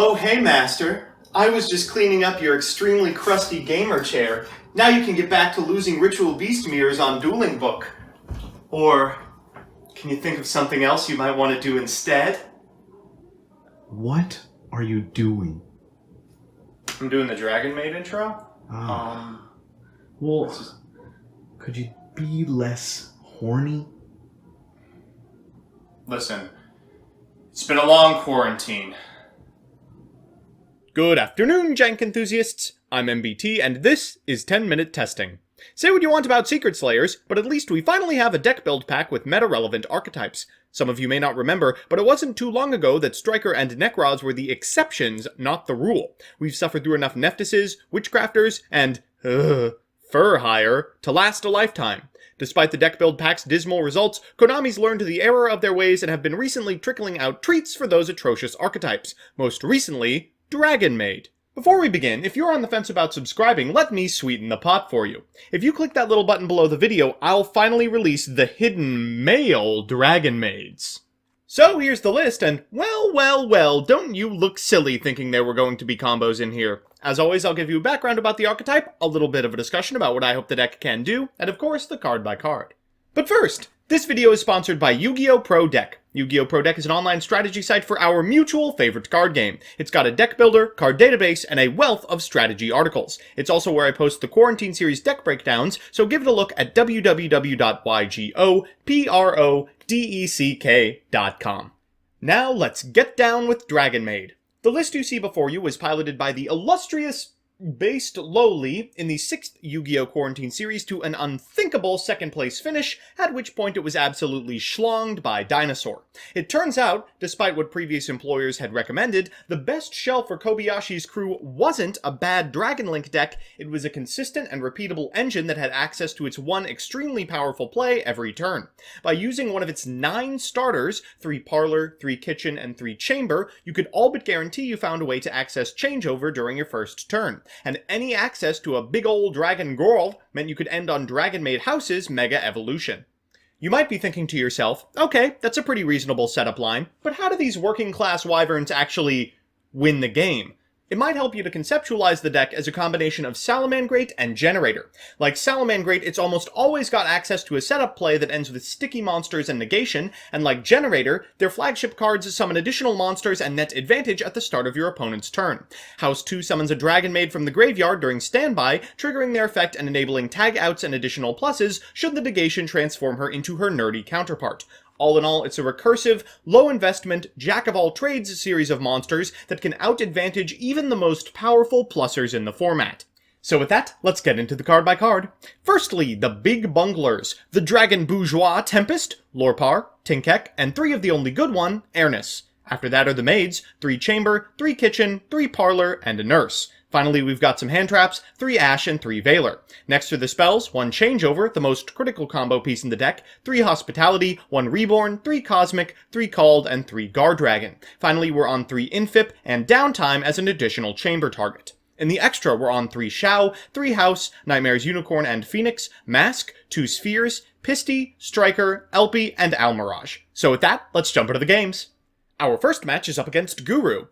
Oh, hey, Master. I was just cleaning up your extremely crusty gamer chair. Now you can get back to losing ritual beast mirrors on Dueling Book. Or, can you think of something else you might want to do instead? What are you doing? I'm doing the Dragonmaid intro. Well, could you be less horny? Listen, it's been a long quarantine. Good afternoon, jank enthusiasts. I'm MBT, and this is 10-Minute Testing. Say what you want about Secret Slayers, but at least we finally have a deck build pack with meta-relevant archetypes. Some of you may not remember, but it wasn't too long ago that Striker and Necrods were the exceptions, not the rule. We've suffered through enough Neftises, Witchcrafters, and, Fur Hire to last a lifetime. Despite the deck build pack's dismal results, Konami's learned the error of their ways and have been recently trickling out treats for those atrocious archetypes. Most recently, Dragonmaid. Before we begin, if you're on the fence about subscribing, let me sweeten the pot for you. If you click that little button below the video, I'll finally release the hidden male Dragonmaids. So here's the list, and well, don't you look silly thinking there were going to be combos in here. As always, I'll give you a background about the archetype, a little bit of a discussion about what I hope the deck can do, and of course, the card by card. But first, this video is sponsored by Yu-Gi-Oh! Pro Deck. Yu-Gi-Oh! Pro Deck is an online strategy site for our mutual favorite card game. It's got a deck builder, card database, and a wealth of strategy articles. It's also where I post the Quarantine Series deck breakdowns, so give it a look at www.ygoprodeck.com. Now let's get down with Dragonmaid. The list you see before you was piloted by the illustrious based lowly in the 6th Yu-Gi-Oh! Quarantine Series to an unthinkable second-place finish, at which point it was absolutely schlonged by Dinosaur. It turns out, despite what previous employers had recommended, the best shell for Kobayashi's crew wasn't a bad Dragon Link deck, it was a consistent and repeatable engine that had access to its one extremely powerful play every turn. By using one of its 9 starters, 3 Parlor, 3 Kitchen, and 3 Chamber, you could all but guarantee you found a way to access Changeover during your first turn. And any access to a big old Dragon Girl meant you could end on Dragonmaid House's Mega Evolution. You might be thinking to yourself, okay, that's a pretty reasonable setup line, but how do these working-class wyverns actually win the game? It might help you to conceptualize the deck as a combination of Salamangreat and Generator. Like Salamangreat, it's almost always got access to a setup play that ends with sticky monsters and negation, and like Generator, their flagship cards summon additional monsters and net advantage at the start of your opponent's turn. House 2 summons a Dragonmaid from the graveyard during standby, triggering their effect and enabling tag outs and additional pluses should the negation transform her into her nerdy counterpart. All in all, it's a recursive, low-investment, jack-of-all-trades series of monsters that can out-advantage even the most powerful plussers in the format. So with that, let's get into the card by card. Firstly, the big bunglers, the Dragon Bourgeois Tempest, Lorpar, Tinkek, and 3 of the only good one, Airness. After that are the maids, 3 Chamber, 3 Kitchen, 3 Parlor, and a Nurse. Finally, we've got some hand traps, 3 Ash and 3 Veiler. Next are the spells, 1 Changeover, the most critical combo piece in the deck, 3 Hospitality, 1 Reborn, 3 Cosmic, 3 Called, and 3 Guard Dragon. Finally, we're on 3 Infip and Downtime as an additional chamber target. In the extra, we're on 3 Shao, 3 House, Nightmares Unicorn and Phoenix, Mask, 2 Spheres, Pisty, Striker, Elpie, and Almirage. So with that, let's jump into the games. Our first match is up against Guru.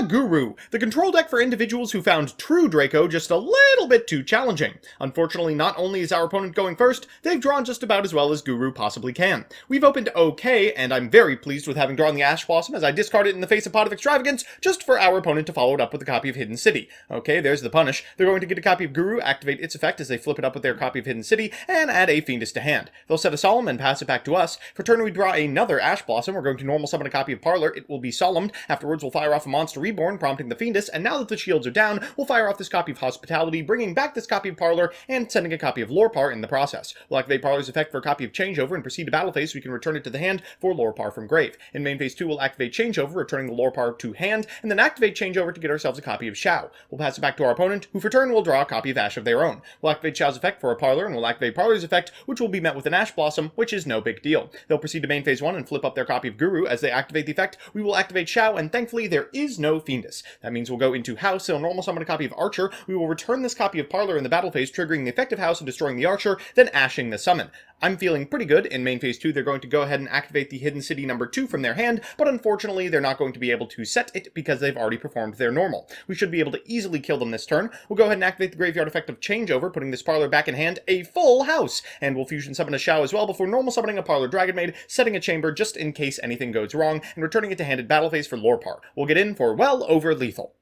Guru! The control deck for individuals who found True Draco just a little bit too challenging. Unfortunately, not only is our opponent going first, they've drawn just about as well as Guru possibly can. We've opened okay, and I'm very pleased with having drawn the Ash Blossom as I discard it in the face of Pot of Extravagance, just for our opponent to follow it up with a copy of Hidden City. Okay, there's the punish. They're going to get a copy of Guru, activate its effect as they flip it up with their copy of Hidden City, and add a Fiendess to hand. They'll set a Solemn and pass it back to us. For turn we draw another Ash Blossom. We're going to normal summon a copy of Parlor. It will be Solemned. Afterwards, we'll fire off a Monster Reborn, prompting the Fiendess, and now that the shields are down, we'll fire off this copy of Hospitality, bringing back this copy of Parlor, and sending a copy of Lorpar in the process. We'll activate Parlor's effect for a copy of Changeover and proceed to battle phase so we can return it to the hand for Lorpar from grave. In main phase 2, we'll activate Changeover, returning the Lorpar to hand, and then activate Changeover to get ourselves a copy of Shao. We'll pass it back to our opponent, who for turn will draw a copy of Ash of their own. We'll activate Shao's effect for a Parlor, and we'll activate Parlor's effect, which will be met with an Ash Blossom, which is no big deal. They'll proceed to main phase 1 and flip up their copy of Guru. As they activate the effect, we will activate Shao, and thankfully there is no Fiendess. That means we'll go into House, so normal summon a copy of Archer. We will return this copy of Parlor in the battle phase, triggering the effective House and destroying the Archer, then ashing the summon. I'm feeling pretty good. In main phase 2, they're going to go ahead and activate the Hidden City number 2 from their hand, but unfortunately, they're not going to be able to set it because they've already performed their normal. We should be able to easily kill them this turn. We'll go ahead and activate the Graveyard effect of Changeover, putting this Parlor back in hand, a full house, and we'll fusion summon a Xiao as well before normal summoning a Parlor Dragonmaid, setting a chamber just in case anything goes wrong, and returning it to hand at battle phase for Lorepar. We'll get in for well over lethal.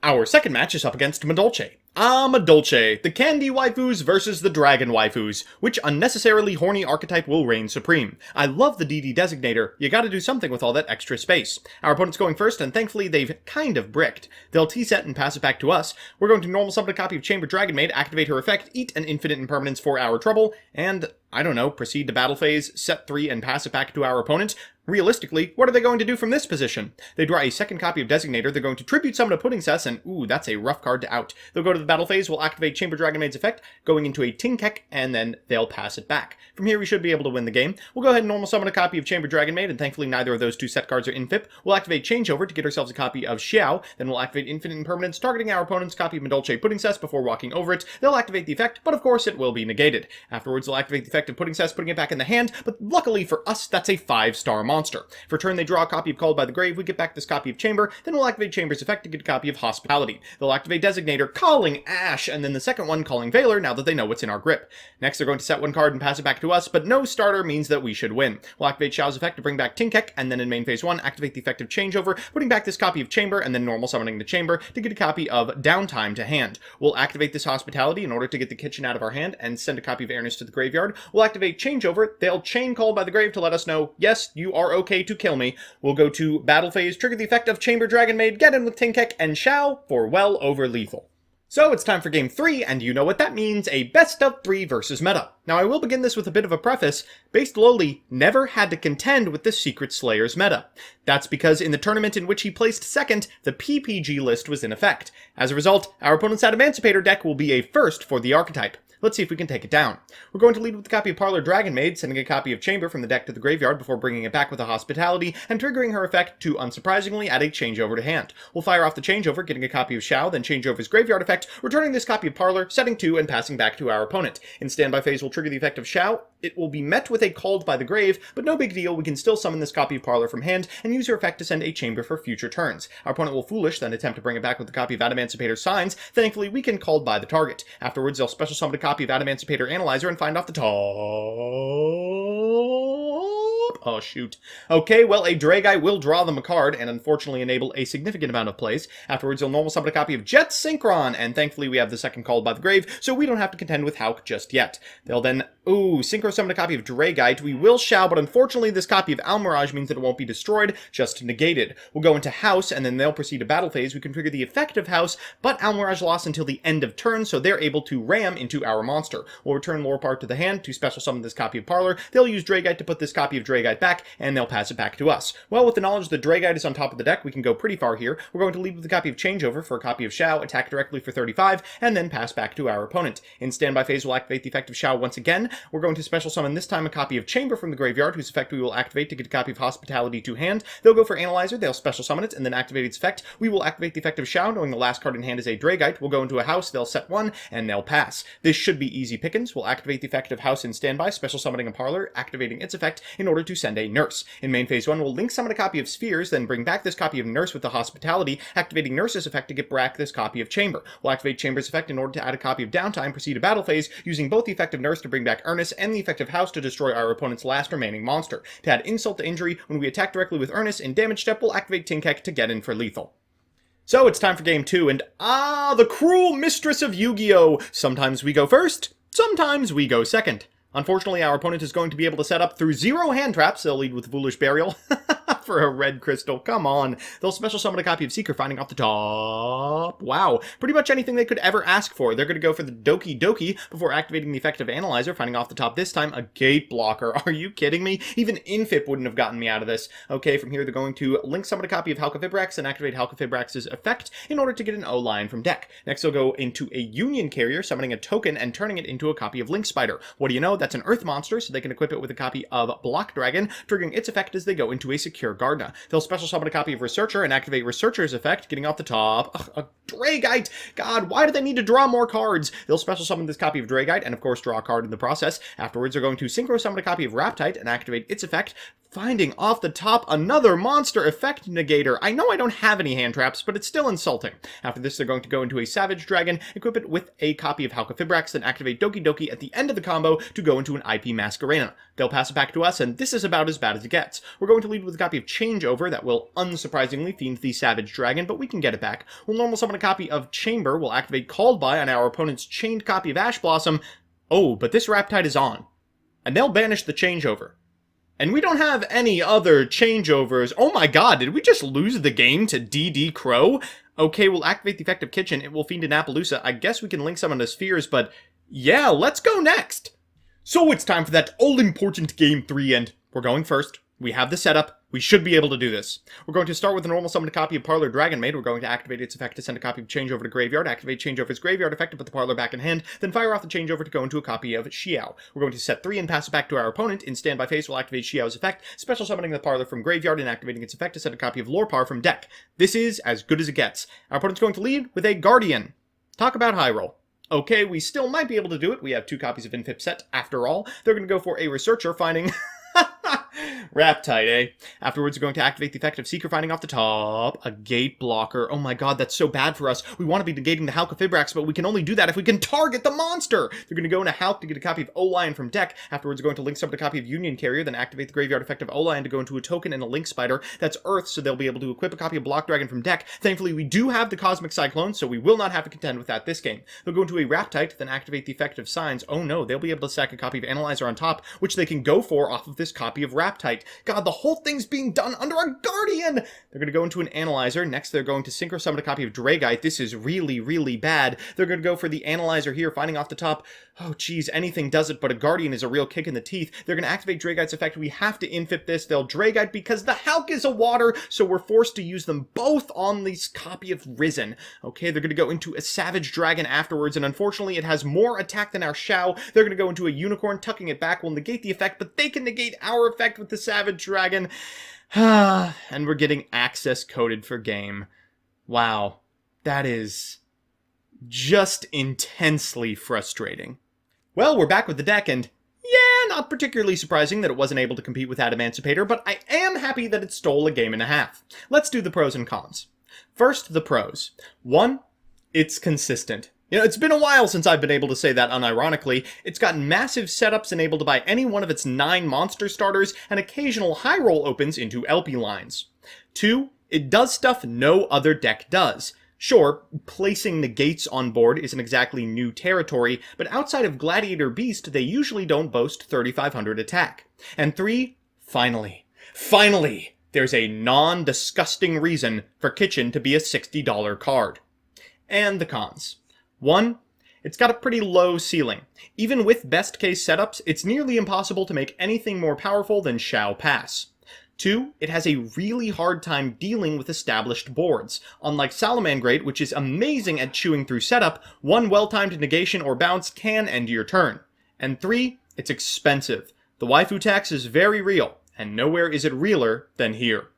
Our second match is up against Madolche. Madolche, the candy waifus versus the dragon waifus. Which unnecessarily horny archetype will reign supreme? I love the DD designator. You gotta do something with all that extra space. Our opponent's going first, and thankfully they've kind of bricked. They'll T-set and pass it back to us. We're going to normal summon a copy of Chamber Dragonmaid, activate her effect, eat an infinite impermanence for our trouble, and, I don't know, proceed to battle phase, set 3, and pass it back to our opponent. Realistically, what are they going to do from this position? They draw a second copy of Designator, they're going to tribute summon a Pudding Cess, and ooh, that's a rough card to out. They'll go to the battle phase, we'll activate Chamber Dragonmaid's effect, going into a Tinkek, and then they'll pass it back. From here, we should be able to win the game. We'll go ahead and normal summon a copy of Chamber Dragonmaid, and thankfully neither of those two set cards are infip. We'll activate Changeover to get ourselves a copy of Xiao, then we'll activate Infinite Impermanence, targeting our opponent's copy of Madolche Pudding Cess before walking over it. They'll activate the effect, but of course it will be negated. Afterwards, they'll activate the effect of Pudding Cess, putting it back in the hand, but luckily for us, that's a 5-star monster. For turn they draw a copy of Called by the Grave, we get back this copy of Chamber, then we'll activate Chamber's effect to get a copy of Hospitality. They'll activate Designator, calling Ash, and then the second one calling Valor now that they know what's in our grip. Next, they're going to set one card and pass it back to us, but no starter means that we should win. We'll activate Xiao's effect to bring back Tinkek, and then in main phase 1, activate the effect of Changeover, putting back this copy of Chamber, and then normal summoning the Chamber to get a copy of Downtime to hand. We'll activate this Hospitality in order to get the kitchen out of our hand, and send a copy of Airness to the graveyard. We'll activate Changeover, they'll chain Called by the Grave to let us know, yes, you are okay to kill me. We'll go to battle phase, trigger the effect of Chamber Dragonmaid, get in with Tinkek and Xiao for well over lethal. So it's time for game 3, and you know what that means, a best of 3 versus meta. Now I will begin this with a bit of a preface. Based Lowly never had to contend with the Secret Slayer's meta. That's because in the tournament in which he placed second, the PPG list was in effect. As a result, our opponent's Adamancipator deck will be a first for the archetype. Let's see if we can take it down. We're going to lead with a copy of Parlor Dragonmaid, sending a copy of Chamber from the deck to the graveyard before bringing it back with a Hospitality, and triggering her effect to, unsurprisingly, add a Changeover to hand. We'll fire off the Changeover, getting a copy of Xiao, then Changeover's graveyard effect, returning this copy of Parlor, setting 2, and passing back to our opponent. In standby phase, we'll trigger the effect of Xiao. It will be met with a Called by the Grave, but no big deal, we can still summon this copy of Parlor from hand, and use her effect to send a Chamber for future turns. Our opponent will Foolish, then attempt to bring it back with a copy of Adamancipator's Signs. Thankfully, we can Called by the target. Afterwards, they'll special summon a copy of Adamancipator Analyzer and find off the top. Oh, shoot. Okay, well, a Dragai will draw them a card, and unfortunately enable a significant amount of plays. Afterwards, they'll normal summon a copy of Jet Synchron, and thankfully we have the second Called by the Grave, so we don't have to contend with Hauk just yet. They'll then, synchro summon a copy of Dragai. We will Xiao, but unfortunately this copy of Almirage means that it won't be destroyed, just negated. We'll go into House, and then they'll proceed to battle phase. We can trigger the effect of House, but Almirage lost until the end of turn, so they're able to ram into our monster. We'll return Lorepar to the hand to special summon this copy of Parlor. They'll use Dragai to put this copy of Dragai back, and they'll pass it back to us. Well, with the knowledge that Dragai is on top of the deck, we can go pretty far here. We're going to lead with a copy of Changeover for a copy of Xiao, attack directly for 35, and then pass back to our opponent. In standby phase, we'll activate the effect of Xiao once again. We're going to special summon this time a copy of Chamber from the graveyard, whose effect we will activate to get a copy of Hospitality to hand. They'll go for Analyzer, they'll special summon it, and then activate its effect. We will activate the effect of Xiao, knowing the last card in hand is a Dragite. We'll go into a House, they'll set 1, and they'll pass. This should be easy pickings. We'll activate the effect of House in standby, special summoning a Parlor, activating its effect in order to send a Nurse. In main phase 1, we'll link summon a copy of Spheres, then bring back this copy of Nurse with the Hospitality, activating Nurse's effect to get back this copy of Chamber. We'll activate Chamber's effect in order to add a copy of Downtime, proceed to battle phase, using both the effect of Nurse to bring back Ernest and the effect of House to destroy our opponent's last remaining monster. To add insult to injury, when we attack directly with Ernest in damage step, we'll activate Tinkek to get in for lethal. So it's time for game 2, and the cruel mistress of Yu-Gi-Oh! Sometimes we go first, sometimes we go second. Unfortunately, our opponent is going to be able to set up through 0 hand traps. They'll lead with Foolish Burial. For a red crystal, come on. They'll special summon a copy of Seeker, finding off the top. Wow, pretty much anything they could ever ask for. They're going to go for the Doki Doki before activating the effect of Analyzer, finding off the top this time a Gate Blocker. Are you kidding me? Even Infip wouldn't have gotten me out of this. Okay, from here they're going to link summon a copy of Halqifibrax and activate Halqifibrax's effect in order to get an O-line from deck. Next they'll go into a Union Carrier, summoning a token and turning it into a copy of Link Spider. What do you know? That's an Earth monster, so they can equip it with a copy of Block Dragon, triggering its effect as they go into a secure Gardna. They'll special summon a copy of Researcher and activate Researcher's effect, getting off the top a Dragite. God, why do they need to draw more cards? They'll special summon this copy of Dragite and, of course, draw a card in the process. Afterwards, they're going to synchro summon a copy of Raptite and activate its effect, finding off the top another monster effect negator. I know I don't have any hand traps, but it's still insulting. After this, they're going to go into a Savage Dragon, equip it with a copy of Halqifibrax, then activate Doki Doki at the end of the combo to go into an IP Masquerena. They'll pass it back to us, and this is about as bad as it gets. We're going to lead with a copy of Changeover that will, unsurprisingly, fiend the Savage Dragon, but we can get it back. We'll normal summon a copy of Chamber, we'll activate Called By on our opponent's chained copy of Ash Blossom. Oh, but this Raptide is on. And they'll banish the Changeover. And we don't have any other changeovers. Oh my god, did we just lose the game to DD Crow? Okay, we'll activate the effect of Kitchen. It will fiend an Appaloosa. I guess we can link summon to Spheres, but yeah, let's go next. So it's time for that all-important Game 3, and we're going first. We have the setup. We should be able to do this. We're going to start with a normal summon copy of Parlor Dragonmaid. We're going to activate its effect to send a copy of Changeover to Graveyard, activate Changeover's Graveyard effect to put the Parlor back in hand, then fire off the Changeover to go into a copy of Xiao. We're going to set 3 and pass it back to our opponent. In standby phase, we'll activate Xiao's effect, special summoning the Parlor from Graveyard and activating its effect to send a copy of Lorepar from deck. This is as good as it gets. Our opponent's going to lead with a Guardian. Talk about high roll. Okay, we still might be able to do it. We have 2 copies of Infip set after all. They're going to go for a Researcher, finding Raptide, eh? Afterwards, we're going to activate the effect of Seeker, finding off the top a Gate Blocker. Oh my god, that's so bad for us. We want to be negating the Halqifibrax, but we can only do that if we can target the monster. They're going to go into Halq to get a copy of O-Lion from deck. Afterwards, we're going to link summon a copy of Union Carrier, then activate the Graveyard effect of O-Lion to go into a token and a Link Spider. That's Earth, so they'll be able to equip a copy of Block Dragon from deck. Thankfully, we do have the Cosmic Cyclone, so we will not have to contend with that this game. They'll go into a Raptite, then activate the effect of Signs. Oh no, they'll be able to stack a copy of Analyzer on top, which they can go for off of this copy of Raptite. God, the whole thing's being done under a Guardian! They're going to go into an Analyzer. Next, they're going to synchro summon a copy of Dragite. This is really, really bad. They're going to go for the Analyzer here, finding off the top. Oh, geez, anything does it, but a Guardian is a real kick in the teeth. They're going to activate Dragite's effect. We have to infip this. They'll Dragite because the Halq is a water, so we're forced to use them both on this copy of Risen. Okay, they're going to go into a Savage Dragon afterwards, and unfortunately, it has more attack than our Xiao. They're going to go into a Unicorn, tucking it back. We'll negate the effect, but they can negate our effect with the Savage Dragon. And we're getting access coded for game. Wow. That is just intensely frustrating. Well, we're back with the deck, and yeah, not particularly surprising that it wasn't able to compete with Adamancipator, but I am happy that it stole a game and a half. Let's do the pros and cons. First, the pros. 1, it's consistent. You know, it's been a while since I've been able to say that unironically. It's got massive setups enabled by any one of its 9 monster starters, and occasional high roll opens into LP lines. 2, it does stuff no other deck does. Sure, placing negates on board isn't exactly new territory, but outside of Gladiator Beast, they usually don't boast 3,500 attack. And 3, finally, there's a non-disgusting reason for Kitchen to be a $60 card. And the cons. 1, it's got a pretty low ceiling. Even with best case setups, it's nearly impossible to make anything more powerful than Xiao Pass. 2, it has a really hard time dealing with established boards. Unlike Salamangreat, which is amazing at chewing through setup, one well-timed negation or bounce can end your turn. And 3, it's expensive. The waifu tax is very real, and nowhere is it realer than here.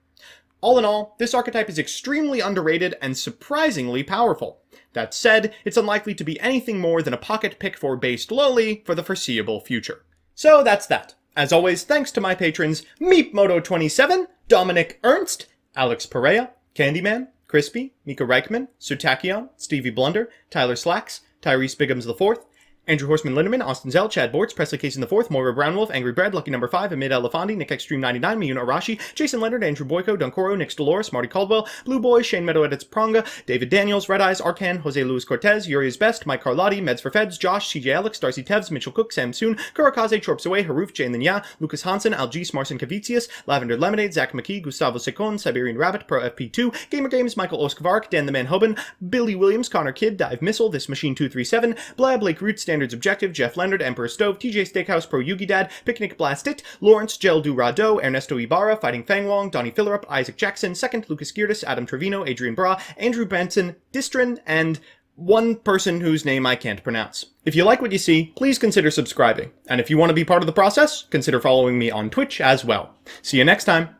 All in all, this archetype is extremely underrated and surprisingly powerful. That said, it's unlikely to be anything more than a pocket pick for based lowly for the foreseeable future. So that's that. As always, thanks to my patrons, Meepmoto27, Dominic Ernst, Alex Perea, Candyman, Crispy, Mika Reichman, Sutakion, Stevie Blunder, Tyler Slacks, Tyrese Biggums IV, Andrew Horseman Lindemann, Austin Zell, Chad Bortz, Presley Casey IV, Moira Brownwolf, Angry Bread, Lucky Number 5, Amid Elefandi, Nick Extreme 99, Miyuna Arashi, Jason Leonard, Andrew Boyko, Dunkoro, Nick Dolores, Marty Caldwell, Blue Boy, Shane Meadow Edits Pronga, David Daniels, Red Eyes, Arcan, Jose Luis Cortez, Yuri's Best, Mike Carlotti, Meds for Feds, Josh, CJ Alex, Darcy Tevz, Mitchell Cook, Sam Soon, Kurakaze, Chorps Away, Haruf, Jane Linya, Lucas Hansen, Algis, Marcin Kavicius, Lavender Lemonade, Zach McKee, Gustavo Secon, Siberian Rabbit, Pro FP2, Gamer Games, Michael Oskvark, Dan the Man Hoban, Billy Williams, Connor Kidd, Dive Missile, This Machine 237, Blah, Blake Root, Standards Objective, Jeff Leonard, Emperor Stove, TJ Steakhouse, Pro Yugi Dad, Picnic Blast It, Lawrence, Gel Du Rado, Ernesto Ibarra, Fighting Fang Wong, Donnie Fillerup, Isaac Jackson, Second, Lucas Geertis, Adam Trevino, Adrian Bra, Andrew Benson, Distrin, and one person whose name I can't pronounce. If you like what you see, please consider subscribing. And if you want to be part of the process, consider following me on Twitch as well. See you next time.